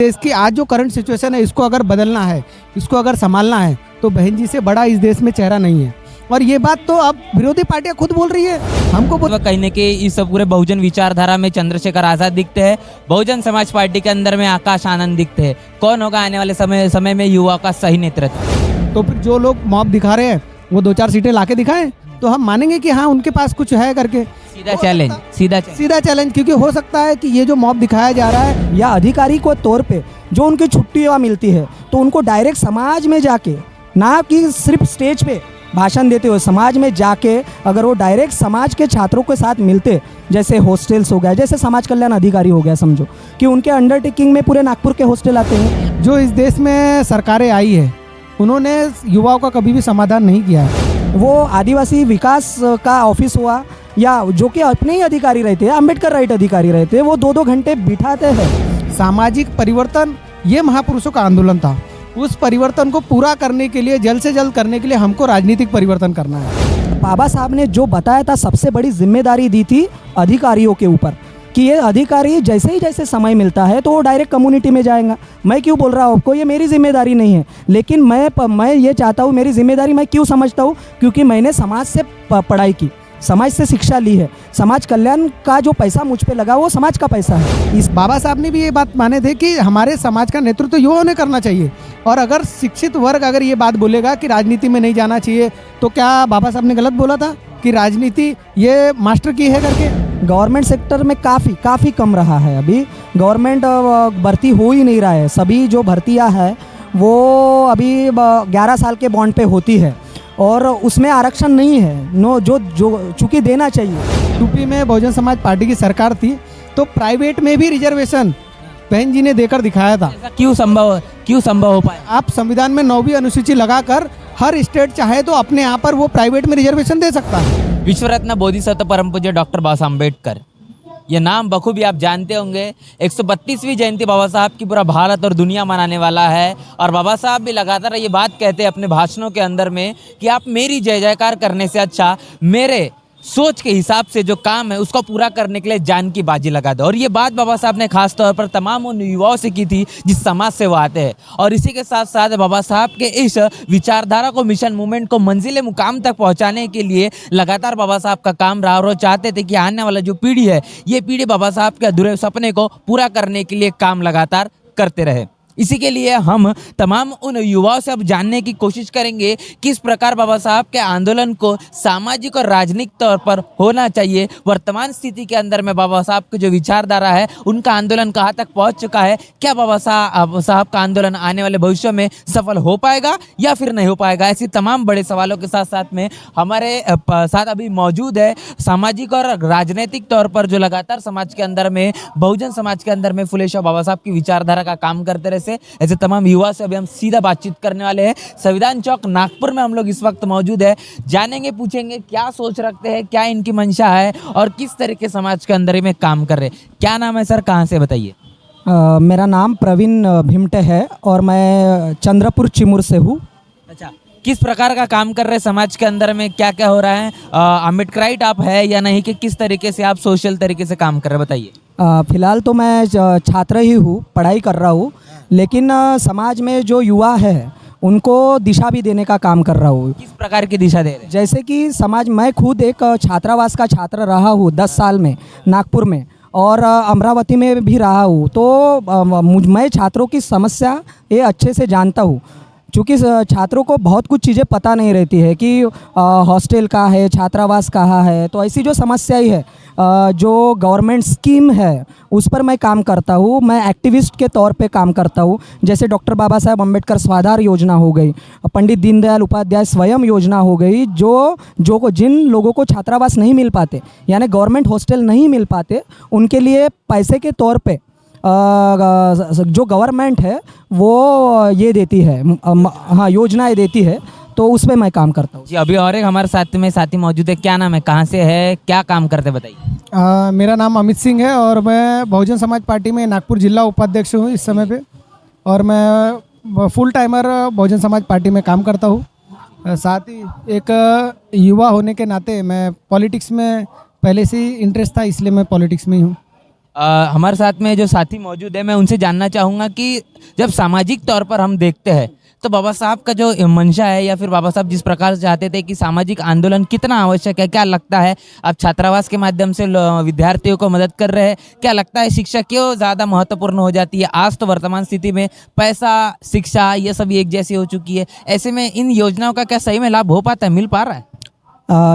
देश की आज जो करंट सिचुएशन है, इसको अगर बदलना है, इसको अगर संभालना है, तो बहन जी से बड़ा इस देश में चेहरा नहीं है। और ये बात तो अब विरोधी पार्टियां खुद बोल रही है। हमको कहीं न कहीं इस पूरे बहुजन विचारधारा में चंद्रशेखर आजाद दिखते हैं, बहुजन समाज पार्टी के अंदर में आकाश आनंद दिखते हैं। कौन होगा आने वाले समय में युवा का सही नेतृत्व? तो फिर जो लोग मॉब दिखा रहे हैं वो 2-4 सीटें लाके दिखाएं, तो हम मानेंगे कि हाँ उनके पास कुछ है करके। सीधा चैलेंज, क्योंकि हो सकता है कि ये जो मॉब दिखाया जा रहा है या अधिकारी को तौर पे जो उनकी छुट्टियाँ मिलती है, तो उनको डायरेक्ट समाज में जाके, ना कि सिर्फ स्टेज पे भाषण देते हुए, समाज में जाके अगर वो डायरेक्ट समाज के छात्रों के साथ मिलते, जैसे हॉस्टल्स हो गया, जैसे समाज कल्याण अधिकारी हो गया, समझो कि उनके अंडरटेकिंग में पूरे नागपुर के हॉस्टल आते हैं। जो इस देश में सरकारें आई है, उन्होंने युवाओं का कभी भी समाधान नहीं किया है। वो आदिवासी विकास का ऑफिस हुआ, या जो कि अपने ही अधिकारी रहते हैं, अम्बेडकर राइट अधिकारी रहते हैं, वो 2-2 घंटे बिठाते हैं। सामाजिक परिवर्तन ये महापुरुषों का आंदोलन था। उस परिवर्तन को पूरा करने के लिए, जल्द से जल्द करने के लिए हमको राजनीतिक परिवर्तन करना है। बाबा साहब ने जो बताया था, सबसे बड़ी जिम्मेदारी दी थी अधिकारियों के ऊपर, कि ये अधिकारी जैसे ही जैसे समय मिलता है तो वो डायरेक्ट कम्युनिटी में जाएगा। मैं क्यों बोल रहा हूँ आपको, ये मेरी जिम्मेदारी नहीं है, लेकिन मैं ये चाहता हूँ, मेरी जिम्मेदारी मैं क्यों समझता हूँ, क्योंकि मैंने समाज से पढ़ाई की, समाज से शिक्षा ली है। समाज कल्याण का जो पैसा मुझ पे लगा वो समाज का पैसा है। इस बाबा साहब ने भी ये बात माने थे कि हमारे समाज का नेतृत्व युवाओं ने करना चाहिए। और अगर शिक्षित वर्ग अगर ये बात बोलेगा कि राजनीति में नहीं जाना चाहिए, तो क्या बाबा साहब ने गलत बोला था कि राजनीति ये मास्टर की है करके? गवर्नमेंट सेक्टर में काफ़ी कम रहा है। अभी गवर्नमेंट भर्ती हो ही नहीं रहा है। सभी जो भर्तियां है वो अभी 11 साल के बॉन्ड पे होती है, और उसमें आरक्षण नहीं है, जो चूँकि देना चाहिए। यूपी में बहुजन समाज पार्टी की सरकार थी, तो प्राइवेट में भी रिजर्वेशन बहन जी ने देकर दिखाया था। क्यों संभव हो पाया? आप संविधान में 9वीं अनुसूची लगाकर हर स्टेट चाहे तो अपने यहाँ पर वो प्राइवेट में रिजर्वेशन दे सकता है। विश्व रत्न बोधिसत्व परम पूज्य डॉक्टर बाबा साहब अम्बेडकर, ये नाम बखूबी आप जानते होंगे। 132वीं जयंती बाबा साहब की पूरा भारत और दुनिया मनाने वाला है। और बाबा साहब भी लगातार ये बात कहते हैं अपने भाषणों के अंदर में कि आप मेरी जय जयकार करने से अच्छा मेरे सोच के हिसाब से जो काम है उसको पूरा करने के लिए जान की बाजी लगा दो। और ये बात बाबा साहब ने खास तौर पर तमाम उन युवाओं से की थी जिस समाज से वो आते हैं। और इसी के साथ साथ बाबा साहब के इस विचारधारा को, मिशन मूवमेंट को मंजिले मुकाम तक पहुंचाने के लिए लगातार बाबा साहब का काम रहा। और वो चाहते थे कि आने वाला जो पीढ़ी है, ये पीढ़ी बाबा साहब के अधूरे सपने को पूरा करने के लिए काम लगातार करते रहे। इसी के लिए हम तमाम उन युवाओं से अब जानने की कोशिश करेंगे किस प्रकार बाबा साहब के आंदोलन को सामाजिक और राजनीतिक तौर पर होना चाहिए। वर्तमान स्थिति के अंदर में बाबा साहब की जो विचारधारा है, उनका आंदोलन कहाँ तक पहुँच चुका है, क्या बाबा साहब का आंदोलन आने वाले भविष्य में सफल हो पाएगा या फिर नहीं हो पाएगा, ऐसी तमाम बड़े सवालों के साथ साथ में हमारे साथ अभी मौजूद है सामाजिक और राजनीतिक तौर पर जो लगातार समाज के अंदर में, बहुजन समाज के अंदर में फुले शाह बाबा साहब की विचारधारा का काम करते रहे। ऐसे तमाम युवा से अभी हम सीधा बातचीत करने वाले हैं। संविधान चौक नागपुर में हम लोग इस वक्त मौजूद है। जानेंगे, पूछेंगे क्या सोच रखते हैं, क्या इनकी मंशा है और किस तरीके समाज के अंदर में काम कर रहे हैं। क्या नाम है सर, कहाँ से बताइए? मेरा नाम प्रवीण भिमटे है और मैं चंद्रपुर चिमूर से हूँ। अच्छा, किस प्रकार का काम कर रहे हैं समाज के अंदर में, क्या क्या हो रहा है? अम्बेडकराइट आप है या नहीं, कि किस तरीके से आप सोशल तरीके से काम कर रहे हैं, बताइए। फिलहाल तो मैं छात्र ही हूँ, पढ़ाई कर रहा हूँ, लेकिन समाज में जो युवा है उनको दिशा भी देने का काम कर रहा हूँ। किस प्रकार की दिशा दे रहे हैं? जैसे कि समाज, मैं खुद एक छात्रावास का छात्र रहा हूँ 10 साल में नागपुर में, और अमरावती में भी रहा हूँ। तो मैं छात्रों की समस्या ये अच्छे से जानता हूँ, चूँकि छात्रों को बहुत कुछ चीज़ें पता नहीं रहती है कि हॉस्टल का है, छात्रावास कहाँ है। तो ऐसी जो समस्या ही है, जो गवर्नमेंट स्कीम है उस पर मैं काम करता हूँ। मैं एक्टिविस्ट के तौर पे काम करता हूँ। जैसे डॉक्टर बाबा साहब अम्बेडकर स्वाधार योजना हो गई, पंडित दीनदयाल उपाध्याय स्वयं योजना हो गई, जिन लोगों को छात्रावास नहीं मिल पाते, यानी गवर्नमेंट हॉस्टल नहीं मिल पाते, उनके लिए पैसे के तौर पे जो गवर्नमेंट है वो ये देती है, हाँ, योजनाएं देती है। तो उस पर मैं काम करता हूँ जी। अभी और एक हमारे साथ में साथी मौजूद है। क्या नाम है, कहाँ से है, क्या काम करते, बताइए। मेरा नाम अमित सिंह है और मैं बहुजन समाज पार्टी में नागपुर जिला उपाध्यक्ष हूँ इस समय पे, और मैं full timer Bahujan Samaj party में काम करता हूँ। साथ ही एक युवा होने के नाते मैं पॉलिटिक्स में पहले से ही इंटरेस्ट था, इसलिए मैं पॉलिटिक्स में ही हूँ। हमारे साथ में जो साथी मौजूद है मैं उनसे जानना चाहूँगा कि जब सामाजिक तौर पर हम देखते हैं तो बाबा साहब का जो मंशा है या फिर बाबा साहब जिस प्रकार से चाहते थे कि सामाजिक आंदोलन कितना आवश्यक है, क्या लगता है आप छात्रावास के माध्यम से विद्यार्थियों को मदद कर रहे हैं, क्या लगता है शिक्षा क्यों ज़्यादा महत्वपूर्ण हो जाती है? आज तो वर्तमान स्थिति में पैसा, शिक्षा ये सभी एक जैसी हो चुकी है, ऐसे में इन योजनाओं का क्या सही में लाभ हो पाता है, मिल पा रहा है?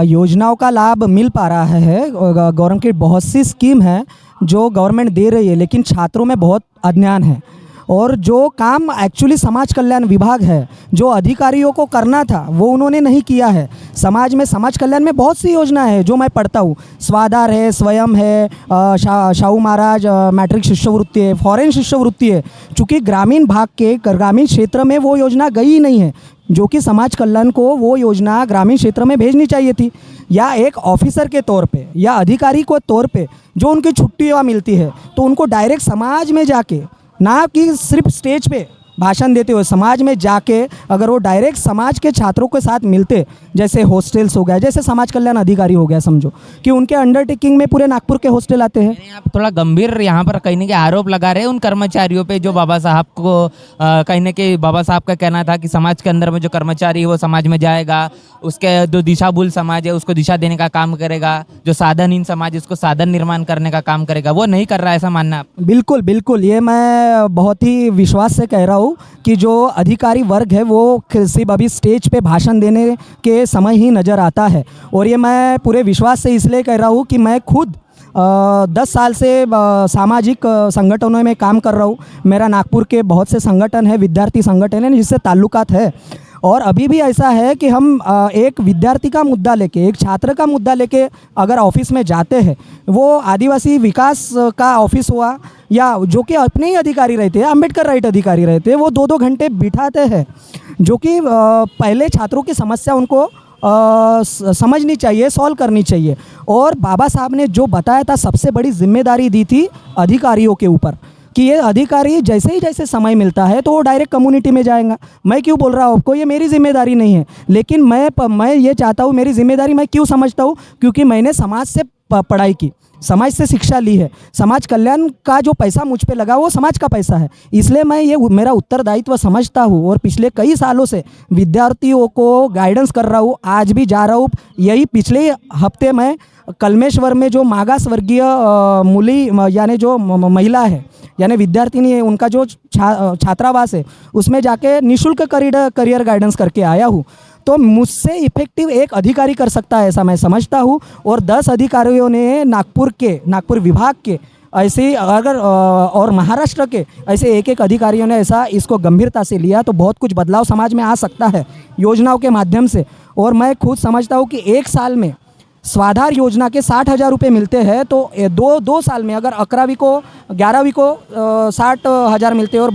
योजनाओं का लाभ मिल पा रहा है। गवर्नमेंट की बहुत सी स्कीम है जो गवर्नमेंट दे रही है, लेकिन छात्रों में बहुत अज्ञान है। और जो काम एक्चुअली समाज कल्याण विभाग है, जो अधिकारियों को करना था, वो उन्होंने नहीं किया है। समाज में समाज कल्याण में बहुत सी योजना है जो मैं पढ़ता हूँ। स्वाधार है, स्वयं है, शाहू महाराज मैट्रिक शिष्यवृत्ति है, फॉरेन शिष्यवृत्ति है। चूँकि ग्रामीण भाग के ग्रामीण क्षेत्र में वो योजना गई ही नहीं है, जो कि समाज कल्याण को वो योजना ग्रामीण क्षेत्र में भेजनी चाहिए थी। या एक ऑफिसर के तौर पे या अधिकारी के तौर पे जो उनकी छुट्टियाँ मिलती है, तो उनको डायरेक्ट समाज में जाके, ना कि सिर्फ स्टेज पे भाषण देते हुए, समाज में जाके अगर वो डायरेक्ट समाज के छात्रों के साथ मिलते, जैसे हॉस्टल्स हो गया, जैसे समाज कल्याण अधिकारी हो गया, समझो कि उनके अंडरटेकिंग में पूरे नागपुर के हॉस्टल आते हैं। नहीं, आप थोड़ा गंभीर यहाँ पर कहीं ना कहीं आरोप लगा रहे हैं उन कर्मचारियों पे जो बाबा साहब को कहीं ना कहीं बाबा साहब का कहना था कि समाज के अंदर में जो कर्मचारी है वो समाज में जाएगा, उसके जो दिशाभूल समाज है उसको दिशा देने का काम करेगा, जो साधनहीन समाज है उसको साधन निर्माण करने का काम करेगा, वो नहीं कर रहा है, ऐसा मानना आप? बिल्कुल बिल्कुल, ये मैं बहुत ही विश्वास से कह रहा हूँ कि जो अधिकारी वर्ग है वो सिर्फ अभी स्टेज पे भाषण देने के समय ही नज़र आता है। और ये मैं पूरे विश्वास से इसलिए कह रहा हूँ कि मैं खुद 10 साल से सामाजिक संगठनों में काम कर रहा हूँ। मेरा नागपुर के बहुत से संगठन है, विद्यार्थी संगठन है जिससे ताल्लुकात है। और अभी भी ऐसा है कि हम एक विद्यार्थी का मुद्दा लेके, एक छात्र का मुद्दा लेके अगर ऑफिस में जाते हैं, वो आदिवासी विकास का ऑफिस हुआ या जो कि अपने ही अधिकारी रहते हैं, अम्बेडकर राइट अधिकारी रहते हैं, वो 2-2 घंटे बिठाते हैं, जो कि पहले छात्रों की समस्या उनको समझनी चाहिए, सॉल्व करनी चाहिए। और बाबा साहब ने जो बताया था, सबसे बड़ी जिम्मेदारी दी थी अधिकारियों के ऊपर कि ये अधिकारी जैसे समय मिलता है तो वो डायरेक्ट कम्युनिटी में जाएगा। मैं क्यों बोल रहा हूँ आपको, ये मेरी जिम्मेदारी नहीं है, लेकिन मैं ये चाहता हूँ, मेरी जिम्मेदारी मैं क्यों समझता हूँ, क्योंकि मैंने समाज से पढ़ाई की, समाज से शिक्षा ली है। समाज कल्याण का जो पैसा मुझ पे लगा वो समाज का पैसा है, इसलिए मैं ये मेरा उत्तरदायित्व समझता हूँ। और पिछले कई सालों से विद्यार्थियों को गाइडेंस कर रहा हूँ, आज भी जा रहा हूँ। यही पिछले हफ्ते मैं कलमेश्वर में जो मागास वर्गीय मूली यानी जो महिला है, यानी विद्यार्थिनी है, उनका जो छात्रावास है, उसमें जाके निःशुल्क करियर गाइडेंस करके आया हूँ। तो मुझसे इफेक्टिव एक अधिकारी कर सकता है, ऐसा मैं समझता हूँ। और 10 अधिकारियों ने नागपुर विभाग के ऐसे अगर और महाराष्ट्र के ऐसे एक अधिकारियों ने ऐसा इसको गंभीरता से लिया, तो बहुत कुछ बदलाव समाज में आ सकता है योजनाओं के माध्यम से। और मैं खुद समझता हूँ कि 1 साल में स्वाधार योजना के 60,000 रुपये मिलते हैं, तो दो साल में अगर 11वीं को 60,000 मिलते हैं और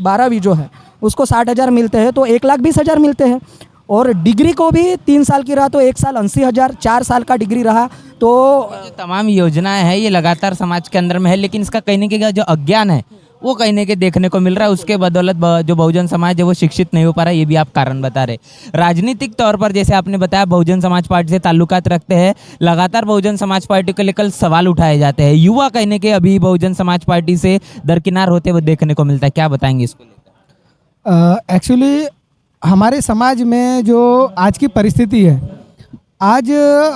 12वीं जो है उसको 60,000 मिलते हैं, तो 1,20,000 मिलते हैं। और डिग्री को भी 3 साल की रहा तो 1 साल 80,000, 4 साल का डिग्री रहा तो जो तमाम योजनाएं हैं ये लगातार समाज के अंदर में है, लेकिन इसका कहीं ना कहीं जो अज्ञान है वो कहीं ना कहीं देखने को मिल रहा है। उसके बदौलत जो बहुजन समाज है वो शिक्षित नहीं हो पा रहा है, ये भी आप कारण बता रहे। राजनीतिक तौर पर जैसे आपने बताया बहुजन समाज पार्टी से ताल्लुकात रखते हैं, लगातार बहुजन समाज पार्टी को लेकर सवाल उठाए जाते हैं, युवा कहीं ना कहीं अभी बहुजन समाज पार्टी से दरकिनार होते हुए देखने को मिलता है, क्या बताएंगे इसको लेकर? एक्चुअली हमारे समाज में जो आज की परिस्थिति है, आज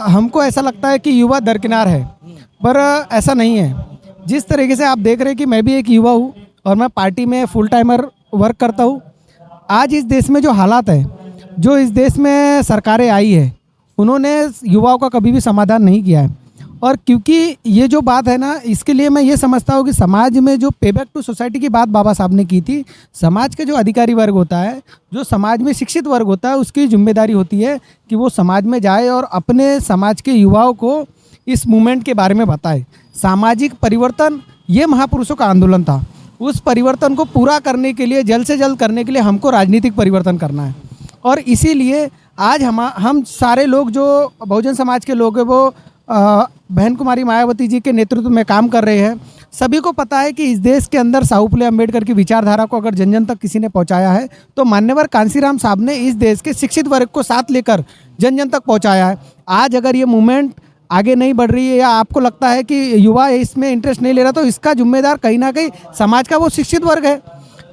हमको ऐसा लगता है कि युवा दरकिनार है, पर ऐसा नहीं है। जिस तरीके से आप देख रहे हैं कि मैं भी एक युवा हूँ और मैं पार्टी में फुल टाइमर वर्क करता हूँ। आज इस देश में जो हालात है, जो इस देश में सरकारें आई है, उन्होंने युवाओं का कभी भी समाधान नहीं किया है। और क्योंकि ये जो बात है ना, इसके लिए मैं ये समझता हूँ कि समाज में जो पेबैक टू सोसाइटी की बात बाबा साहब ने की थी, समाज के जो अधिकारी वर्ग होता है, जो समाज में शिक्षित वर्ग होता है, उसकी जिम्मेदारी होती है कि वो समाज में जाए और अपने समाज के युवाओं को इस मूवमेंट के बारे में बताए। सामाजिक परिवर्तन ये महापुरुषों का आंदोलन था, उस परिवर्तन को पूरा करने के लिए, जल्द से जल्द करने के लिए हमको राजनीतिक परिवर्तन करना है। और इसीलिए आज हम सारे लोग जो बहुजन समाज के लोग हैं वो बहन कुमारी मायावती जी के नेतृत्व में काम कर रहे हैं। सभी को पता है कि इस देश के अंदर साहू फुले अम्बेडकर की विचारधारा को अगर जन जन तक किसी ने पहुंचाया है तो मान्यवर कांसीराम साहब ने इस देश के शिक्षित वर्ग को साथ लेकर जन जन तक पहुंचाया है। आज अगर ये मूवमेंट आगे नहीं बढ़ रही है या आपको लगता है कि युवा इसमें इंटरेस्ट नहीं ले रहा, तो इसका जिम्मेदार कहीं ना कहीं समाज का वो शिक्षित वर्ग है,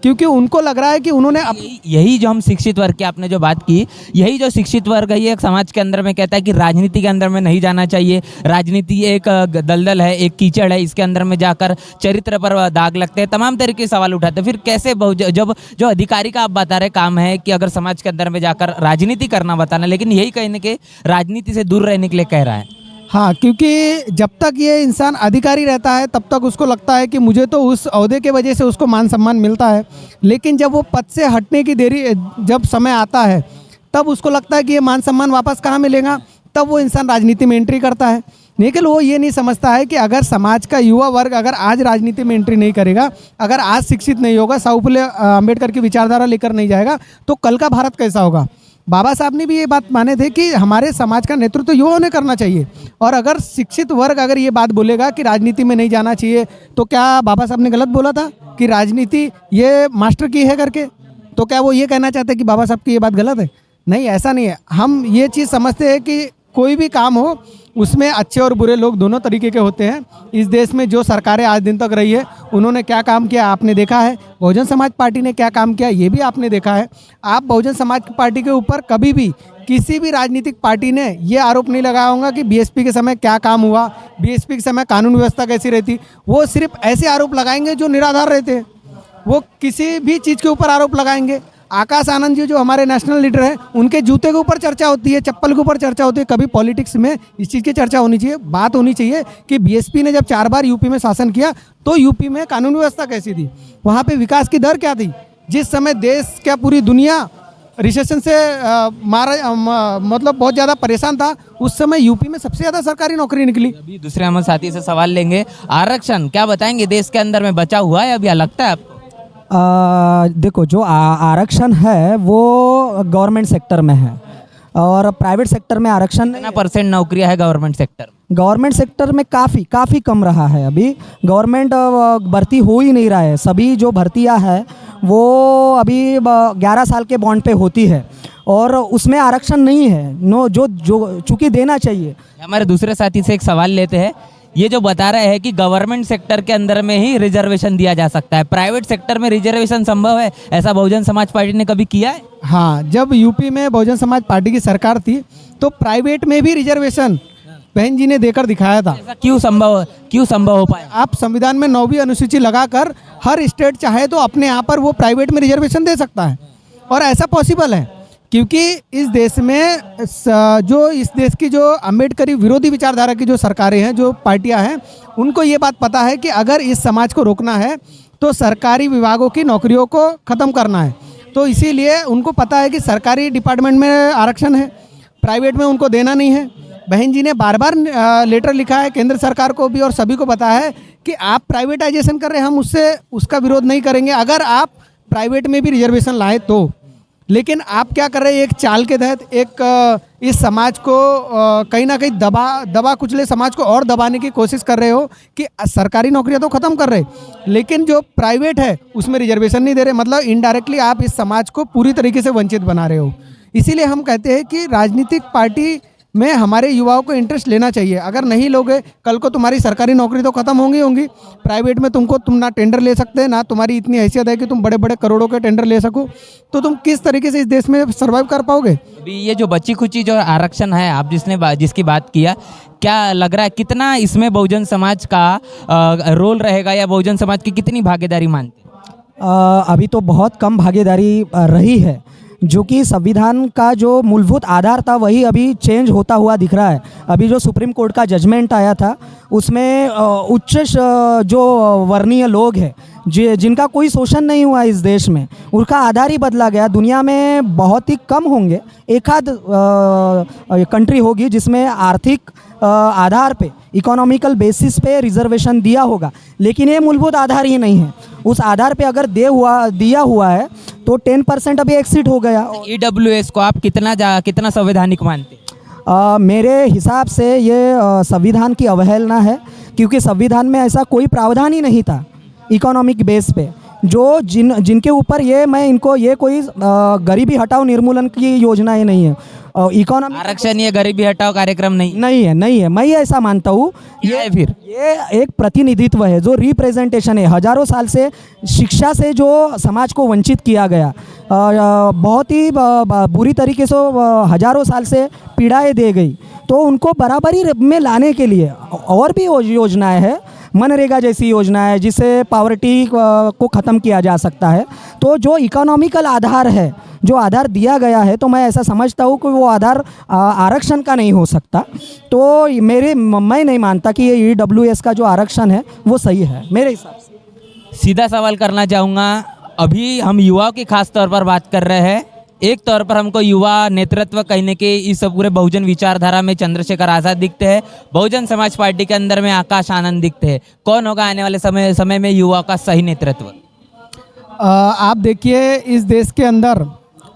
क्योंकि उनको लग रहा है कि उन्होंने यही जो हम शिक्षित वर्ग की आपने जो बात की, यही जो शिक्षित वर्ग है ये एक समाज के अंदर में कहता है कि राजनीति के अंदर में नहीं जाना चाहिए, राजनीति एक दलदल है, एक कीचड़ है, इसके अंदर में जाकर चरित्र पर दाग लगते हैं, तमाम तरीके के सवाल उठाते हैं। फिर कैसे जब जो अधिकारी का आप बता रहे काम है कि अगर समाज के अंदर में जाकर राजनीति करना बताना, लेकिन यही कहीं ना कहीं राजनीति से दूर रहने के लिए कह रहा है। हाँ, क्योंकि जब तक ये इंसान अधिकारी रहता है तब तक उसको लगता है कि मुझे तो उस ओहदे के वजह से उसको मान सम्मान मिलता है, लेकिन जब वो पद से हटने की जब समय आता है तब उसको लगता है कि ये मान सम्मान वापस कहाँ मिलेगा, तब वो इंसान राजनीति में एंट्री करता है। लेकिन वो ये नहीं समझता है कि अगर समाज का युवा वर्ग अगर आज राजनीति में एंट्री नहीं करेगा, अगर आज शिक्षित नहीं होगा, साहू फुले अम्बेडकर की विचारधारा लेकर नहीं जाएगा, तो कल का भारत कैसा होगा। बाबा साहब ने भी ये बात माने थे कि हमारे समाज का नेतृत्व युवाओं ने करना चाहिए, और अगर शिक्षित वर्ग अगर ये बात बोलेगा कि राजनीति में नहीं जाना चाहिए, तो क्या बाबा साहब ने गलत बोला था कि राजनीति ये मास्टर की है करके? तो क्या वो ये कहना चाहते हैं कि बाबा साहब की ये बात गलत है? नहीं, ऐसा नहीं है। हम ये चीज़ समझते हैं कि कोई भी काम हो उसमें अच्छे और बुरे लोग दोनों तरीके के होते हैं। इस देश में जो सरकारें आज दिन तक रही है उन्होंने क्या काम किया आपने देखा है, बहुजन समाज पार्टी ने क्या काम किया ये भी आपने देखा है। आप बहुजन समाज पार्टी के ऊपर कभी भी किसी भी राजनीतिक पार्टी ने ये आरोप नहीं लगाया होगा कि बीएसपी के समय क्या काम हुआ, बीएसपी के समय कानून व्यवस्था कैसी रहती। वो सिर्फ ऐसे आरोप लगाएंगे जो निराधार रहते हैं, वो किसी भी चीज़ के ऊपर आरोप लगाएंगे। आकाश आनंद जी जो हमारे नेशनल लीडर हैं, उनके जूते के ऊपर चर्चा होती है, चप्पल के ऊपर चर्चा होती है। कभी पॉलिटिक्स में इस चीज़ की चर्चा होनी चाहिए, बात होनी चाहिए कि बीएसपी ने जब 4 बार यूपी में शासन किया तो यूपी में कानून व्यवस्था कैसी थी, वहाँ पे विकास की दर क्या थी। जिस समय देश क्या पूरी दुनिया रिसेशन से मतलब बहुत ज़्यादा परेशान था, उस समय यूपी में सबसे ज़्यादा सरकारी नौकरी निकली। अभी दूसरे हम साथी से सवाल लेंगे। आरक्षण क्या बताएंगे, देश के अंदर में बचा हुआ है अभी लगता है आपको? देखो, जो आरक्षण है वो गवर्नमेंट सेक्टर में है और प्राइवेट सेक्टर में आरक्षण कितना % नौकरियां है गवर्नमेंट सेक्टर? गवर्नमेंट सेक्टर में काफ़ी कम रहा है। अभी गवर्नमेंट भर्ती हो ही नहीं रहा है। सभी जो भर्तियां है वो अभी 11 साल के बॉन्ड पे होती है और उसमें आरक्षण नहीं है, जो चूँकि देना चाहिए। हमारे दूसरे साथी से एक सवाल लेते हैं। ये जो बता रहे हैं कि गवर्नमेंट सेक्टर के अंदर में ही रिजर्वेशन दिया जा सकता है, प्राइवेट सेक्टर में रिजर्वेशन संभव है, ऐसा बहुजन समाज पार्टी ने कभी किया है? हाँ, जब यूपी में बहुजन समाज पार्टी की सरकार थी तो प्राइवेट में भी रिजर्वेशन बहन जी ने देकर दिखाया था। ऐसा क्यों संभव हो पाया? आप संविधान में 9वीं अनुसूची लगाकर हर स्टेट चाहे तो अपने यहाँ पर वो प्राइवेट में रिजर्वेशन दे सकता है, और ऐसा पॉसिबल है क्योंकि इस देश में इस देश की जो अम्बेडकरी विरोधी विचारधारा की जो सरकारें हैं, जो पार्टियां हैं, उनको ये बात पता है कि अगर इस समाज को रोकना है तो सरकारी विभागों की नौकरियों को ख़त्म करना है। तो इसीलिए उनको पता है कि सरकारी डिपार्टमेंट में आरक्षण है, प्राइवेट में उनको देना नहीं है। बहन जी ने बार बार लेटर लिखा है केंद्र सरकार को भी और सभी को बताया है कि आप प्राइवेटाइजेशन कर रहे हैं, हम उसका विरोध नहीं करेंगे अगर आप प्राइवेट में भी रिजर्वेशन लाए तो। लेकिन आप क्या कर रहे हैं, एक चाल के तहत इस समाज को कहीं ना कहीं दबा कुचले समाज को और दबाने की कोशिश कर रहे हो कि सरकारी नौकरियां तो ख़त्म कर रहे, लेकिन जो प्राइवेट है उसमें रिजर्वेशन नहीं दे रहे। मतलब इनडायरेक्टली आप इस समाज को पूरी तरीके से वंचित बना रहे हो। इसीलिए हम कहते हैं कि राजनीतिक पार्टी में हमारे युवाओं को इंटरेस्ट लेना चाहिए। अगर नहीं लोगे, कल को तुम्हारी सरकारी नौकरी तो खत्म होंगी। प्राइवेट में तुम ना टेंडर ले सकते, ना तुम्हारी इतनी हैसियत है कि तुम बड़े बड़े करोड़ों के टेंडर ले सको, तो तुम किस तरीके से इस देश में सर्वाइव कर पाओगे। अभी ये जो बची खुची जो आरक्षण है आप जिसकी बात किया, क्या लग रहा है कितना इसमें बहुजन समाज का रोल रहेगा या बहुजन समाज की कितनी भागीदारी मानते हैं? अभी तो बहुत कम भागीदारी रही है, जो कि संविधान का जो मूलभूत आधार था वही अभी चेंज होता हुआ दिख रहा है। अभी जो सुप्रीम कोर्ट का जजमेंट आया था उसमें उच्च जो वर्णीय लोग हैं जिनका कोई शोषण नहीं हुआ इस देश में, उनका आधार ही बदला गया। दुनिया में बहुत ही कम होंगे, एक आध कंट्री होगी जिसमें आर्थिक आधार पे, इकोनॉमिकल बेसिस पे रिजर्वेशन दिया होगा, लेकिन ये मूलभूत आधार ही नहीं है। उस आधार पे अगर दिया हुआ है तो 10% अभी एक्सिट हो गया। EWS को आप कितना संवैधानिक मानते हैं? मेरे हिसाब से ये संविधान की अवहेलना है, क्योंकि संविधान में ऐसा कोई प्रावधान ही नहीं था इकोनॉमिक बेस पे जो जिनके ऊपर ये मैं इनको ये कोई गरीबी हटाओ निर्मूलन की योजना ये नहीं है, इकोनॉमी आरक्षण ये गरीबी हटाओ कार्यक्रम नहीं नहीं है। मैं ये ऐसा मानता हूँ क्या है फिर? ये एक प्रतिनिधित्व है, जो रिप्रेजेंटेशन है। हजारों साल से शिक्षा से जो समाज को वंचित किया गया, बहुत ही बुरी तरीके से हजारों साल से पीड़ाएं दी गई, तो उनको बराबरी में लाने के लिए और भी योजनाएं हैं, मनरेगा जैसी योजना है जिससे पावर्टी को ख़त्म किया जा सकता है। तो जो इकोनॉमिकल आधार है, जो आधार दिया गया है, तो मैं ऐसा समझता हूँ कि वो आधार आरक्षण का नहीं हो सकता। तो मैं नहीं मानता कि ये EWS का जो आरक्षण है वो सही है मेरे हिसाब से। सीधा सवाल करना चाहूँगा, अभी हम युवाओं की खास तौर पर बात कर रहे हैं। एक तौर पर हमको युवा नेतृत्व कहने के इस पूरे बहुजन विचारधारा में चंद्रशेखर आज़ाद दिखते हैं, बहुजन समाज पार्टी के अंदर में आकाश आनंद दिखते हैं। कौन होगा आने वाले समय में युवा का सही नेतृत्व? आप देखिए, इस देश के अंदर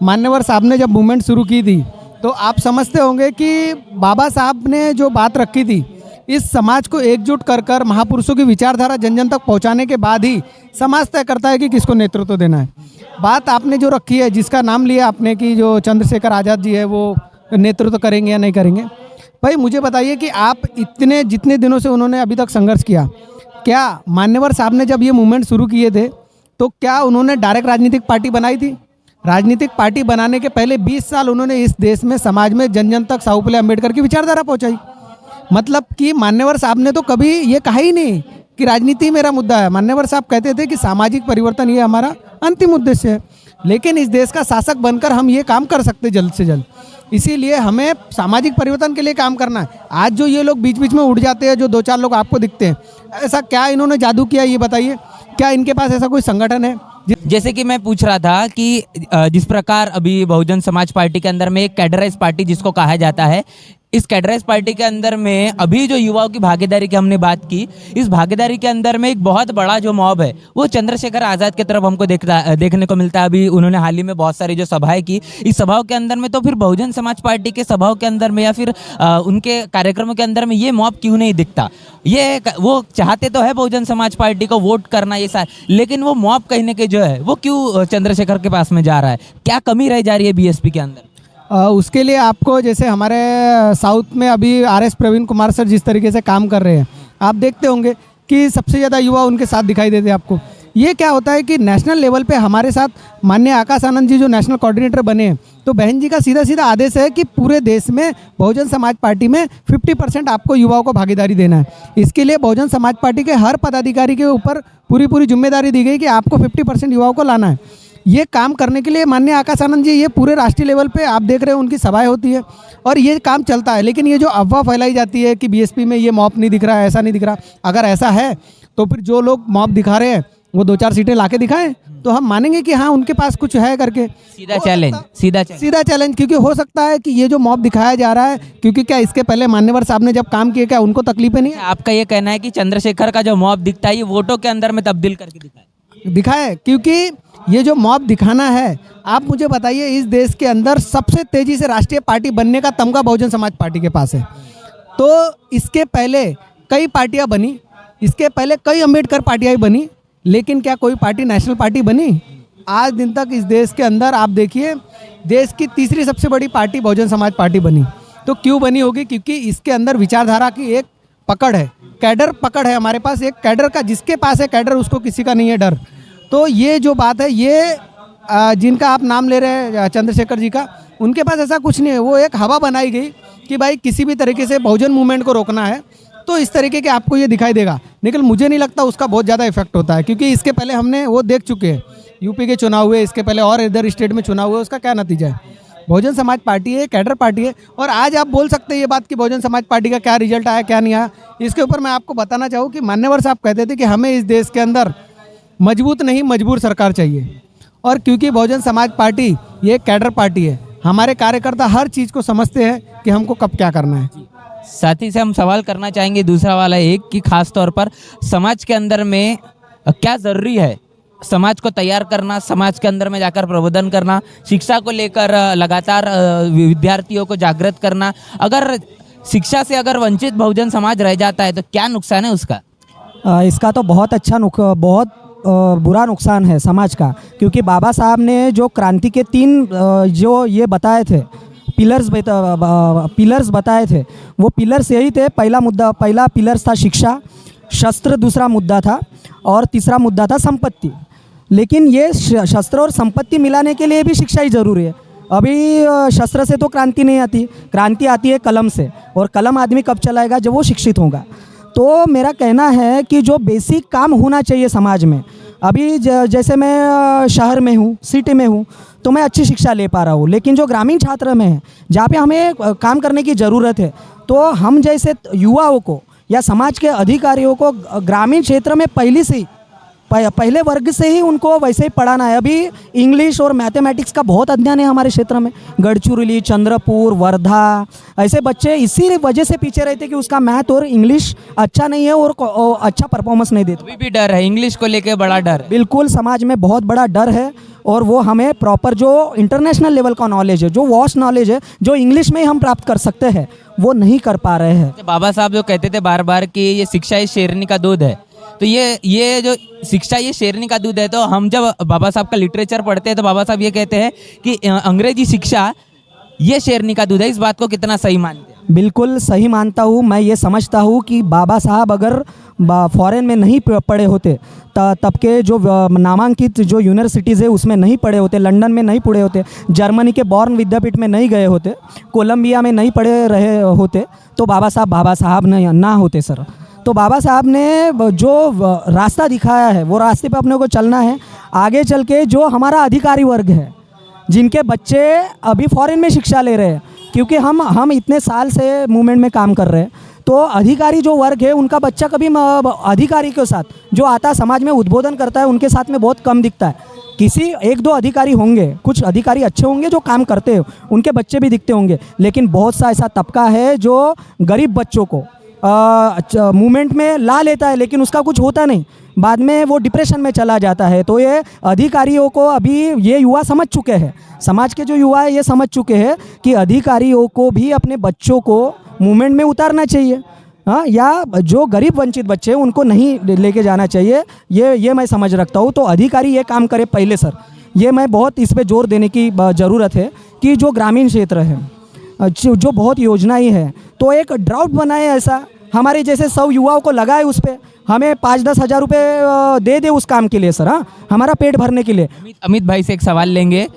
मान्यवर साहब ने जब मूवमेंट शुरू की थी, तो आप समझते होंगे कि बाबा साहब ने जो बात रखी थी, इस समाज को एकजुट कर कर महापुरुषों की विचारधारा जन जन तक पहुंचाने के बाद ही समाज तय करता है कि किसको नेतृत्व देना है। बात आपने जो रखी है, जिसका नाम लिया आपने कि जो चंद्रशेखर आज़ाद जी है वो नेतृत्व करेंगे या नहीं करेंगे, भाई मुझे बताइए कि आप जितने दिनों से उन्होंने अभी तक संघर्ष किया, क्या मान्यवर साहब ने जब ये मूवमेंट शुरू किए थे तो क्या उन्होंने डायरेक्ट राजनीतिक पार्टी बनाई थी? राजनीतिक पार्टी बनाने के पहले 20 साल उन्होंने इस देश में समाज में जन जन तक साहू फुले अम्बेडकर की विचारधारा पहुंचाई। मतलब कि मान्यवर साहब ने तो कभी ये कहा ही नहीं कि राजनीति मेरा मुद्दा है। मान्यवर साहब कहते थे कि सामाजिक परिवर्तन ये हमारा अंतिम उद्देश्य है, लेकिन इस देश का शासक बनकर हम ये काम कर सकते जल्द से जल्द। इसीलिए हमें सामाजिक परिवर्तन के लिए काम करना है। आज जो ये लोग बीच बीच में उड़ जाते हैं, जो 2-4 लोग आपको दिखते हैं, ऐसा क्या इन्होंने जादू किया ये बताइए? क्या इनके पास ऐसा कोई संगठन है? जैसे कि मैं पूछ रहा था कि जिस प्रकार अभी बहुजन समाज पार्टी के अंदर में एक कैडराइज पार्टी जिसको कहा जाता है, इस कैडराइज पार्टी के अंदर में अभी जो युवाओं की भागीदारी की हमने बात की, इस भागीदारी के अंदर में एक बहुत बड़ा जो मॉब है वो चंद्रशेखर आज़ाद की तरफ हमको देखने को मिलता है। अभी उन्होंने हाल ही में बहुत सारी जो सभाएं की, इस सभाओं के अंदर में तो फिर बहुजन समाज पार्टी के सभाओं के अंदर में या फिर उनके कार्यक्रमों के अंदर में ये मॉब क्यों नहीं दिखता? ये वो चाहते तो है बहुजन समाज पार्टी को वोट करना ये सारे, लेकिन वो मॉब कहने के जो है वो क्यों चंद्रशेखर के पास में जा रहा है? क्या कमी रह जा रही है बीएसपी के अंदर? उसके लिए आपको, जैसे हमारे साउथ में अभी RS प्रवीण कुमार सर जिस तरीके से काम कर रहे हैं, आप देखते होंगे कि सबसे ज़्यादा युवा उनके साथ दिखाई देते हैं आपको। ये क्या होता है कि नेशनल लेवल पे हमारे साथ माननीय आकाश आनंद जी जो नेशनल कोऑर्डिनेटर बने हैं, तो बहन जी का सीधा सीधा आदेश है कि पूरे देश में बहुजन समाज पार्टी में 50% आपको युवाओं को भागीदारी देना है। इसके लिए बहुजन समाज पार्टी के हर पदाधिकारी के ऊपर पूरी जिम्मेदारी दी गई कि आपको 50% युवाओं को लाना है। ये काम करने के लिए माननीय आकाश आनंद जी, ये पूरे राष्ट्रीय लेवल पे आप देख रहे हैं उनकी सभाएं होती है और ये काम चलता है। लेकिन ये जो अफवाह फैलाई जाती है कि बीएसपी में ये मॉब नहीं दिख रहा है, ऐसा नहीं दिख रहा, अगर ऐसा है तो फिर जो लोग मॉब दिखा रहे हैं वो 2-4 सीटें लाके दिखाएं तो हम मानेंगे कि हाँ उनके पास कुछ है करके। सीधा चैलेंज, क्योंकि हो सकता है कि ये जो मॉब दिखाया जा रहा है, क्योंकि क्या इसके पहले मान्यवर साहब ने जब काम किए, क्या उनको तकलीफें नहीं है? आपका ये कहना है कि चंद्रशेखर का जो मॉब दिखता है ये वोटों के अंदर में तब्दील करके दिखाए? क्योंकि ये जो मॉब दिखाना है, आप मुझे बताइए, इस देश के अंदर सबसे तेजी से राष्ट्रीय पार्टी बनने का तमगा बहुजन समाज पार्टी के पास है। तो इसके पहले कई पार्टियां बनी, इसके पहले कई अम्बेडकर पार्टियां बनी, लेकिन क्या कोई पार्टी नेशनल पार्टी बनी? आज दिन तक इस देश के अंदर आप देखिए, देश की तीसरी सबसे बड़ी पार्टी बहुजन समाज पार्टी बनी। तो क्यों बनी होगी? क्योंकि इसके अंदर विचारधारा की एक पकड़ है, कैडर पकड़ है हमारे पास, एक कैडर का, जिसके पास है कैडर उसको किसी का नहीं है डर। तो ये जो बात है, ये जिनका आप नाम ले रहे हैं चंद्रशेखर जी का, उनके पास ऐसा कुछ नहीं है। वो एक हवा बनाई गई कि भाई किसी भी तरीके से बहुजन मूवमेंट को रोकना है तो इस तरीके के आपको ये दिखाई देगा, लेकिन मुझे नहीं लगता उसका बहुत ज़्यादा इफेक्ट होता है। क्योंकि इसके पहले हमने वो देख चुके हैं, यूपी के चुनाव हुए, इसके पहले और इधर स्टेट में चुनाव हुए, उसका क्या नतीजा है? बहुजन समाज पार्टी है, कैडर पार्टी है। और आज आप बोल सकते हैं ये बात कि बहुजन समाज पार्टी का क्या रिजल्ट आया क्या नहीं आया, इसके ऊपर मैं आपको बताना चाहूँ कि मान्यवर साहब कहते थे कि हमें इस देश के अंदर मजबूत नहीं मजबूर सरकार चाहिए। और क्योंकि बहुजन समाज पार्टी ये कैडर पार्टी है, हमारे कार्यकर्ता हर चीज़ को समझते हैं कि हमको कब क्या करना है। साथ ही से हम सवाल करना चाहेंगे दूसरा वाला एक कि खास तौर पर समाज के अंदर में क्या ज़रूरी है? समाज को तैयार करना, समाज के अंदर में जाकर प्रबोधन करना, शिक्षा को लेकर लगातार विद्यार्थियों को जागृत करना। अगर शिक्षा से अगर वंचित बहुजन समाज रह जाता है तो क्या नुकसान है उसका? इसका तो बहुत अच्छा बहुत बुरा नुकसान है समाज का, क्योंकि बाबा साहब ने जो क्रांति के 3 जो ये बताए थे पिलर्स बताए थे, वो पिलर्स यही थे। पहला पिलर्स था शिक्षा, शस्त्र दूसरा मुद्दा था, और तीसरा मुद्दा था संपत्ति। लेकिन ये शस्त्र और संपत्ति मिलाने के लिए भी शिक्षा ही ज़रूरी है। अभी शस्त्र से तो क्रांति नहीं आती, क्रांति आती है कलम से, और कलम आदमी कब चलाएगा, जब वो शिक्षित होगा। तो मेरा कहना है कि जो बेसिक काम होना चाहिए समाज में, अभी जैसे मैं शहर में हूँ, सिटी में हूँ, तो मैं अच्छी शिक्षा ले पा रहा हूँ। लेकिन जो ग्रामीण छात्र में है, जहाँ पे हमें काम करने की ज़रूरत है, तो हम जैसे युवाओं को या समाज के अधिकारियों को ग्रामीण क्षेत्र में पहले वर्ग से ही उनको वैसे ही पढ़ाना है। अभी इंग्लिश और मैथमेटिक्स का बहुत अध्ययन है हमारे क्षेत्र में, गढ़चिरौली, चंद्रपुर, वर्धा, ऐसे बच्चे इसी वजह से पीछे रहते कि उसका मैथ और इंग्लिश अच्छा नहीं है और अच्छा परफॉर्मेंस नहीं देते। अभी भी डर है, इंग्लिश को लेके बड़ा डर है। बिल्कुल, समाज में बहुत बड़ा डर है, और वो हमें प्रॉपर जो इंटरनेशनल लेवल का नॉलेज है, जो वास्ट नॉलेज है, जो इंग्लिश में ही हम प्राप्त कर सकते हैं, वो नहीं कर पा रहे हैं। बाबा साहब जो कहते थे बार बार कि ये शिक्षा ये शेरनी का दूध है, तो ये जो शिक्षा ये शेरनी का दूध है, तो हम जब बाबा साहब का लिटरेचर पढ़ते हैं तो बाबा साहब ये कहते हैं कि अंग्रेजी शिक्षा ये शेरनी का दूध है। इस बात को कितना सही मानते हैं? बिल्कुल सही मानता हूँ। मैं ये समझता हूँ कि बाबा साहब अगर फॉरेन में नहीं पढ़े होते, तब के जो नामांकित जो यूनिवर्सिटीज़ है उसमें नहीं पढ़े होते, लंदन में नहीं पढ़े होते, जर्मनी के बॉर्न विद्यापीठ में नहीं गए होते, कोलंबिया में नहीं पढ़े रहे होते, तो बाबा साहब ना होते सर। तो बाबा साहब ने जो रास्ता दिखाया है, वो रास्ते पे अपने को चलना है। आगे चल के जो हमारा अधिकारी वर्ग है, जिनके बच्चे अभी फॉरेन में शिक्षा ले रहे हैं, क्योंकि हम इतने साल से मूवमेंट में काम कर रहे हैं, तो अधिकारी जो वर्ग है उनका बच्चा कभी अधिकारी के साथ जो आता समाज में उद्बोधन करता है, उनके साथ में बहुत कम दिखता है। किसी 1-2 अधिकारी होंगे, कुछ अधिकारी अच्छे होंगे जो काम करते हैं, उनके बच्चे भी दिखते होंगे, लेकिन बहुत सा ऐसा तबका है जो गरीब बच्चों को मूवमेंट में ला लेता है, लेकिन उसका कुछ होता नहीं, बाद में वो डिप्रेशन में चला जाता है। तो ये अधिकारियों को अभी ये युवा समझ चुके हैं, समाज के जो युवा है ये समझ चुके हैं कि अधिकारियों को भी अपने बच्चों को मूवमेंट में उतारना चाहिए, हाँ, या जो गरीब वंचित बच्चे हैं उनको नहीं लेके जाना चाहिए। ये मैं समझ रखता हूँ। तो अधिकारी ये काम करे पहले सर, ये मैं बहुत इस पे जोर देने की ज़रूरत है कि जो ग्रामीण क्षेत्र है, जो बहुत योजनाएं हैं, तो एक ड्राफ्ट बनाए ऐसा, हमारे जैसे 100 युवाओं को लगाए उस पर, हमें 5-10 हज़ार रुपये दे उस काम के लिए सर, हाँ, हमारा पेट भरने के लिए। अमित भाई से एक सवाल लेंगे।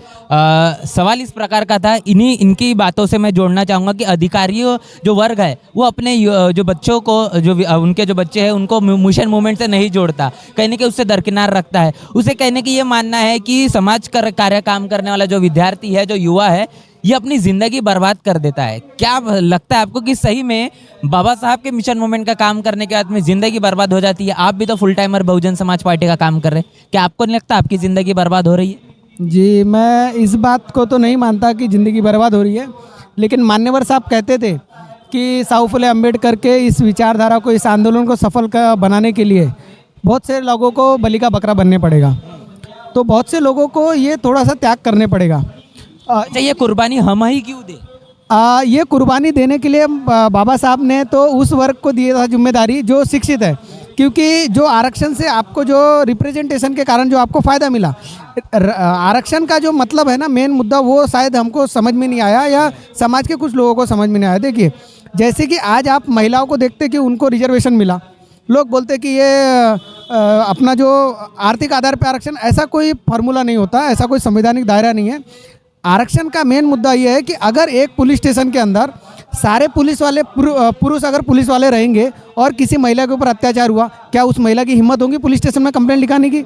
सवाल इस प्रकार का था, इनकी बातों से मैं जोड़ना चाहूँगा कि अधिकारियों जो वर्ग है वो अपने जो बच्चों को, जो उनके जो बच्चे हैं उनको मिशन मूवमेंट से नहीं जोड़ता, कहने के उससे दरकिनार रखता है। उसे कहने की ये मानना है कि समाज कार्य काम करने वाला जो विद्यार्थी है, जो युवा है, ये अपनी ज़िंदगी बर्बाद कर देता है। क्या लगता है आपको कि सही में बाबा साहब के मिशन मूवमेंट का काम करने के बाद में ज़िंदगी बर्बाद हो जाती है? आप भी तो full timer Bahujan Samaj party का काम कर रहे हैं, क्या आपको नहीं लगता आपकी ज़िंदगी बर्बाद हो रही है? जी, मैं इस बात को तो नहीं मानता कि ज़िंदगी बर्बाद हो रही है, लेकिन मान्यवर साहब कहते थे कि साहू फुले अम्बेडकर के इस विचारधारा को, इस आंदोलन को सफल बनाने के लिए बहुत से लोगों को बलि का बकरा बनने पड़ेगा। तो बहुत से लोगों को ये थोड़ा सा त्याग करने पड़ेगा। अच्छा, ये कुर्बानी हम ही क्यों दें? ये कुर्बानी देने के लिए बाबा साहब ने तो उस वर्ग को दिया था जिम्मेदारी जो शिक्षित है, क्योंकि जो आरक्षण से आपको जो रिप्रेजेंटेशन के कारण जो आपको फ़ायदा मिला, आरक्षण का जो मतलब है ना, मेन मुद्दा वो शायद हमको समझ में नहीं आया, या समाज के कुछ लोगों को समझ में नहीं आया। देखिए, जैसे कि आज आप महिलाओं को देखते कि उनको रिजर्वेशन मिला, लोग बोलते कि ये अपना जो आर्थिक आधार पर आरक्षण, ऐसा कोई फार्मूला नहीं होता, ऐसा कोई संवैधानिक दायरा नहीं है। आरक्षण का मेन मुद्दा ये है कि अगर एक पुलिस स्टेशन के अंदर सारे पुलिस वाले पुरुष अगर पुलिस वाले रहेंगे और किसी महिला के ऊपर अत्याचार हुआ, क्या उस महिला की हिम्मत होगी पुलिस स्टेशन में कंप्लेंट लिखाने की?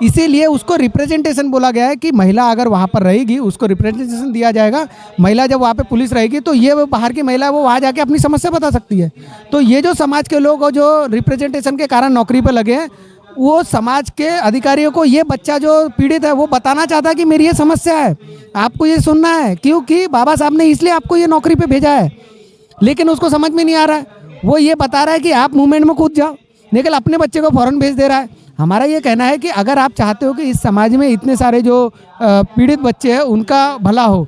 इसीलिए उसको रिप्रेजेंटेशन बोला गया है कि महिला अगर वहाँ पर रहेगी उसको रिप्रेजेंटेशन दिया जाएगा। महिला जब वहाँ पे पुलिस रहेगी तो ये बाहर की महिला वो वहाँ जाके अपनी समस्या बता सकती है। तो ये जो समाज के लोग जो रिप्रेजेंटेशन के कारण नौकरी पर लगे हैं, वो समाज के अधिकारियों को ये बच्चा जो पीड़ित है वो बताना चाहता है कि मेरी ये समस्या है, आपको ये सुनना है, क्योंकि बाबा साहब ने इसलिए आपको ये नौकरी पे भेजा है। लेकिन उसको समझ में नहीं आ रहा है, वो ये बता रहा है कि आप मूवमेंट में कूद जाओ, लेकिन अपने बच्चे को फौरन भेज दे रहा है। हमारा ये कहना है कि अगर आप चाहते हो कि इस समाज में इतने सारे जो पीड़ित बच्चे हैं उनका भला हो,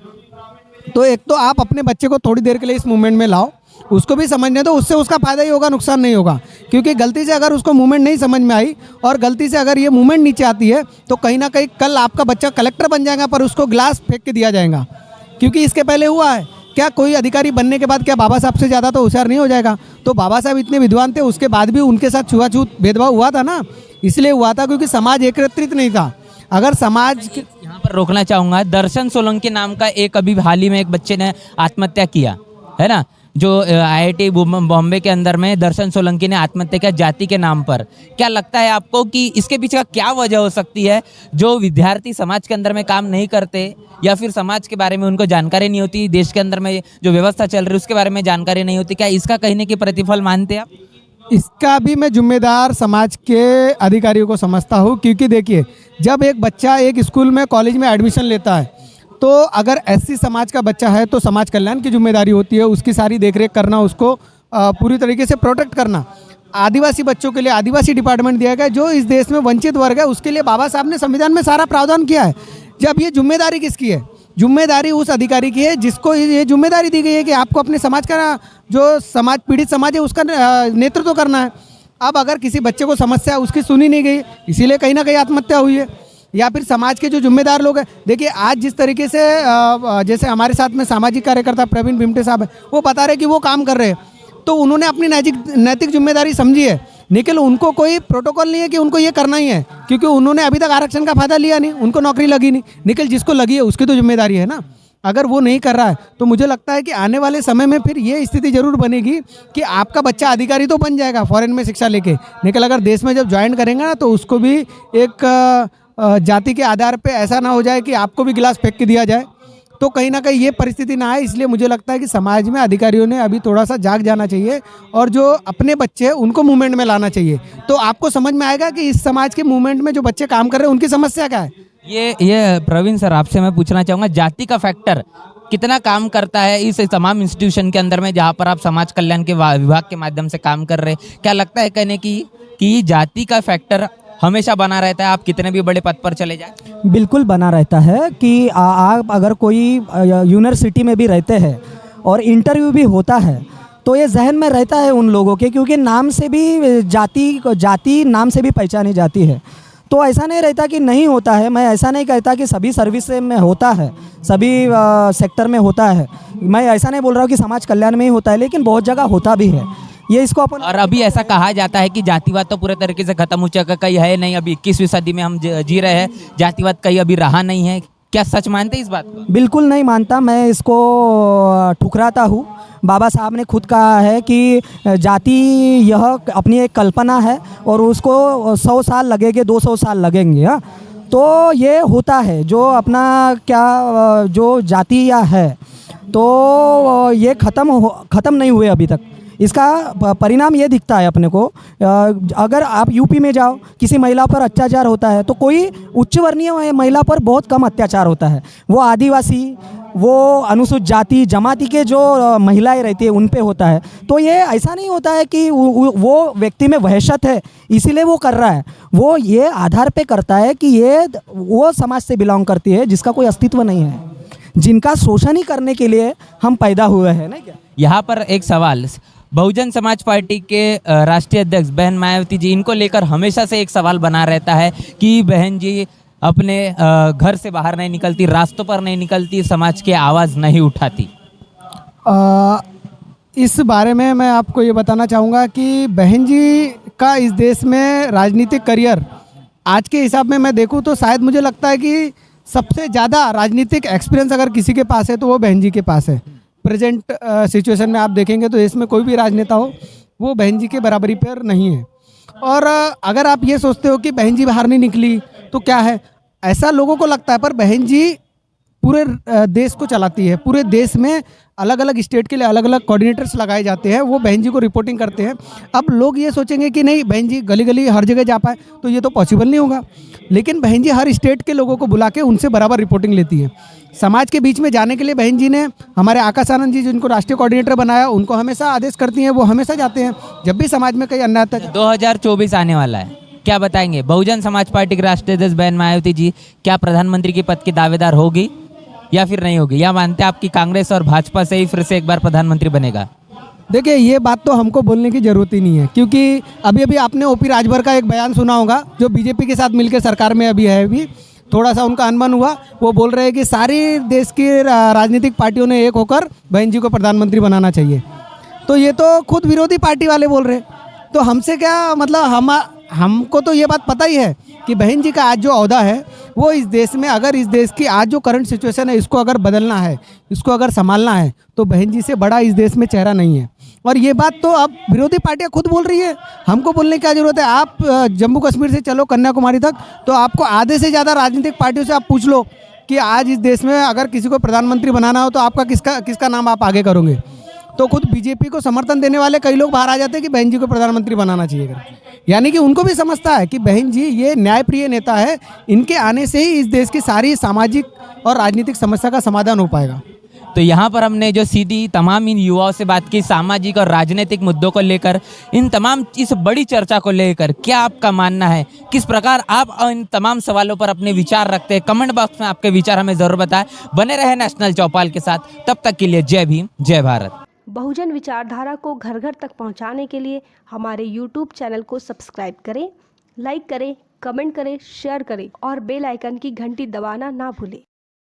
तो एक तो आप अपने बच्चे को थोड़ी देर के लिए इस मूवमेंट में लाओ, उसको भी समझने दो, उससे उसका फ़ायदा ही होगा, नुकसान नहीं होगा। क्योंकि गलती से अगर उसको मूवमेंट नहीं समझ में आई और गलती से अगर ये मूवमेंट नीचे आती है तो कहीं ना कहीं कल आपका बच्चा कलेक्टर बन जाएगा पर उसको ग्लास फेंक के दिया जाएगा। क्योंकि इसके पहले हुआ है, क्या कोई अधिकारी बनने के बाद क्या बाबा साहब से ज़्यादा तो होशियार नहीं हो जाएगा? तो बाबा साहब इतने विद्वान थे, उसके बाद भी उनके साथ छुआछूत भेदभाव हुआ था ना, इसलिए हुआ था क्योंकि समाज एकत्रित नहीं था। अगर समाज यहाँ पर रोकना चाहूँगा, दर्शन सोलंकी नाम का एक अभी हाल ही में एक बच्चे ने आत्महत्या किया है ना, जो IIT बॉम्बे के अंदर में दर्शन सोलंकी ने आत्महत्या किया जाति के नाम पर। क्या लगता है आपको कि इसके पीछे का क्या वजह हो सकती है? जो विद्यार्थी समाज के अंदर में काम नहीं करते या फिर समाज के बारे में उनको जानकारी नहीं होती, देश के अंदर में जो व्यवस्था चल रही है उसके बारे में जानकारी नहीं होती, क्या इसका कहीं ना कहीं प्रतिफल मानते हैं आप? इसका भी मैं जिम्मेदार समाज के अधिकारियों को समझता हूँ। क्योंकि देखिए, जब एक बच्चा एक स्कूल में कॉलेज में एडमिशन लेता है तो अगर SC समाज का बच्चा है तो समाज कल्याण की जिम्मेदारी होती है, उसकी सारी देखरेख करना, उसको पूरी तरीके से प्रोटेक्ट करना। आदिवासी बच्चों के लिए आदिवासी डिपार्टमेंट दिया गया है, जो इस देश में वंचित वर्ग है उसके लिए बाबा साहब ने संविधान में सारा प्रावधान किया है। जब ये जिम्मेदारी किसकी है? जिम्मेदारी उस अधिकारी की है जिसको ये जिम्मेदारी दी गई है कि आपको अपने समाज का, जो समाज पीड़ित समाज है उसका नेतृत्व करना है। अब अगर किसी बच्चे को समस्या है उसकी सुनी नहीं गई, इसीलिए कहीं ना कहीं आत्महत्या हुई है। या फिर समाज के जो जिम्मेदार लोग हैं, देखिए आज जिस तरीके से जैसे हमारे साथ में सामाजिक कार्यकर्ता प्रवीण भिमटे साहब है, वो बता रहे कि वो काम कर रहे हैं, तो उन्होंने अपनी नैतिक जिम्मेदारी समझी है। लेकिन उनको कोई प्रोटोकॉल नहीं है कि उनको ये करना ही है, क्योंकि उन्होंने अभी तक आरक्षण का फायदा लिया नहीं, उनको नौकरी लगी नहीं। निखिल, जिसको लगी है उसकी तो जिम्मेदारी है ना। अगर वो नहीं कर रहा है तो मुझे लगता है कि आने वाले समय में फिर ये स्थिति जरूर बनेगी कि आपका बच्चा अधिकारी तो बन जाएगा फॉरेन में शिक्षा लेके, लेकिन अगर देश में जब ज्वाइन करेंगे ना तो उसको भी एक जाति के आधार पे ऐसा ना हो जाए कि आपको भी गिलास फेंक के दिया जाए, तो कहीं ना कहीं ये परिस्थिति ना आए। इसलिए मुझे लगता है कि समाज में अधिकारियों ने अभी थोड़ा सा जाग जाना चाहिए और जो अपने बच्चे हैं उनको मूवमेंट में लाना चाहिए। तो आपको समझ में आएगा कि इस समाज के मूवमेंट में जो बच्चे काम कर रहे हैं उनकी समस्या क्या है। ये प्रवीण सर, आपसे मैं पूछना चाहूँगा, जाति का फैक्टर कितना काम करता है इस तमाम इंस्टीट्यूशन के अंदर में जहाँ पर आप समाज कल्याण के विभाग के माध्यम से काम कर रहे हैं? क्या लगता है कहने की कि जाति का फैक्टर हमेशा बना रहता है, आप कितने भी बड़े पद पर चले जाएं? बिल्कुल बना रहता है कि आप अगर कोई यूनिवर्सिटी में भी रहते हैं और इंटरव्यू भी होता है तो ये जहन में रहता है उन लोगों के, क्योंकि नाम से भी जाति नाम से भी पहचानी जाती है। तो ऐसा नहीं रहता कि नहीं होता है, मैं ऐसा नहीं कहता कि सभी सर्विस में होता है, सभी सेक्टर में होता है, मैं ऐसा नहीं बोल रहा हूँ कि समाज कल्याण में ही होता है, लेकिन बहुत जगह होता भी है। ये इसको अपन, और अभी ऐसा कहा जाता है कि जातिवाद तो पूरे तरीके से खत्म हो चुका, कहीं है नहीं, अभी 21वीं सदी में हम जी रहे हैं, जातिवाद कहीं अभी रहा नहीं है। क्या सच मानते हैं इस बात को? बिल्कुल नहीं मानता, मैं इसको ठुकराता हूँ। बाबा साहब ने खुद कहा है कि जाति यह अपनी एक कल्पना है और उसको 100 साल लगेंगे, 200 साल लगेंगे। हाँ, तो ये होता है जो अपना क्या जो जातिया है तो ये ख़त्म नहीं हुए अभी तक। इसका परिणाम ये दिखता है अपने को, अगर आप यूपी में जाओ, किसी महिला पर अत्याचार होता है तो कोई उच्च वर्णीय महिला पर बहुत कम अत्याचार होता है। वो आदिवासी, वो अनुसूचित जाति जमाती के जो महिलाएं रहती है उन पे होता है। तो ये ऐसा नहीं होता है कि वो व्यक्ति में वहशत है इसीलिए वो कर रहा है, वो ये आधार पे करता है कि ये वो समाज से बिलोंग करती है जिसका कोई अस्तित्व नहीं है, जिनका शोषण ही करने के लिए हम पैदा हुए हैं ना। क्या यहाँ पर एक सवाल, बहुजन समाज पार्टी के राष्ट्रीय अध्यक्ष बहन मायावती जी, इनको लेकर हमेशा से एक सवाल बना रहता है कि बहन जी अपने घर से बाहर नहीं निकलती, रास्तों पर नहीं निकलती, समाज की आवाज़ नहीं उठाती। इस बारे में मैं आपको ये बताना चाहूँगा कि बहन जी का इस देश में राजनीतिक करियर आज के हिसाब में मैं देखूँ तो शायद मुझे लगता है कि सबसे ज़्यादा राजनीतिक एक्सपीरियंस अगर किसी के पास है तो वो बहन जी के पास है। प्रेजेंट सिचुएशन में आप देखेंगे तो इसमें कोई भी राजनेता हो वो बहन जी के बराबरी पर नहीं है। और अगर आप ये सोचते हो कि बहन जी बाहर नहीं निकली तो क्या है, ऐसा लोगों को लगता है, पर बहन जी पूरे देश को चलाती है। पूरे देश में अलग अलग स्टेट के लिए अलग अलग कोऑर्डिनेटर्स लगाए जाते हैं, वो बहन जी को रिपोर्टिंग करते हैं। अब लोग ये सोचेंगे कि नहीं बहन जी गली गली हर जगह जा पाए, तो ये तो पॉसिबल नहीं होगा। लेकिन बहन जी हर स्टेट के लोगों को बुला के उनसे बराबर रिपोर्टिंग लेती है। समाज के बीच में जाने के लिए बहन जी ने हमारे आकाश आनंद जी जिनको राष्ट्रीय कोऑर्डिनेटर बनाया, उनको हमेशा आदेश करती हैं, वो हमेशा जाते हैं जब भी समाज में कहीं अन्याय तक। 2024 आने वाला है, क्या बताएंगे? बहुजन समाज पार्टी के राष्ट्रीय अध्यक्ष बहन मायावती जी क्या प्रधानमंत्री के पद की दावेदार होगी या फिर नहीं होगी, या मानते हैं आपकी कांग्रेस और भाजपा से ही फिर से एक बार प्रधानमंत्री बनेगा? देखिए ये बात तो हमको बोलने की ज़रूरत ही नहीं है, क्योंकि अभी अभी आपने ओपी राजभर का एक बयान सुना होगा, जो बीजेपी के साथ मिलकर सरकार में अभी है। अभी थोड़ा सा उनका अनबन हुआ, वो बोल रहे हैं कि सारी देश की राजनीतिक पार्टियों ने एक होकर बहन जी को प्रधानमंत्री बनाना चाहिए। तो ये तो खुद विरोधी पार्टी वाले बोल रहे हैं, तो हमसे क्या मतलब, हमको तो ये बात पता ही है कि बहन जी का आज जो ओहदा है वो इस देश में, अगर इस देश की आज जो करंट सिचुएशन है इसको अगर बदलना है, इसको अगर संभालना है, तो बहन जी से बड़ा इस देश में चेहरा नहीं है। और ये बात तो अब विरोधी पार्टियां खुद बोल रही है, हमको बोलने की क्या जरूरत है। आप जम्मू कश्मीर से चलो कन्याकुमारी तक, तो आपको आधे से ज़्यादा राजनीतिक पार्टियों से आप पूछ लो कि आज इस देश में अगर किसी को प्रधानमंत्री बनाना हो तो आपका किसका नाम आप आगे करोगे। तो खुद बीजेपी को समर्थन देने वाले कई लोग बाहर आ जाते हैं कि बहन जी को प्रधानमंत्री बनाना चाहिए करके। यानी कि उनको भी समझता है कि बहन जी ये न्यायप्रिय नेता है, इनके आने से ही इस देश की सारी सामाजिक और राजनीतिक समस्या का समाधान हो पाएगा। तो यहाँ पर हमने जो सीधी तमाम इन युवाओं से बात की, सामाजिक और राजनीतिक मुद्दों को लेकर, इन तमाम इस बड़ी चर्चा को लेकर क्या आपका मानना है, किस प्रकार आप इन तमाम सवालों पर अपने विचार रखते हैं, कमेंट बॉक्स में आपके विचार हमें ज़रूर बताएं। बने रहे नेशनल चौपाल के साथ, तब तक के लिए जय भीम, जय भारत। बहुजन विचारधारा को घर घर तक पहुंचाने के लिए हमारे YouTube चैनल को सब्सक्राइब करें, लाइक करें, कमेंट करें, शेयर करें और बेल आइकन की घंटी दबाना ना भूलें।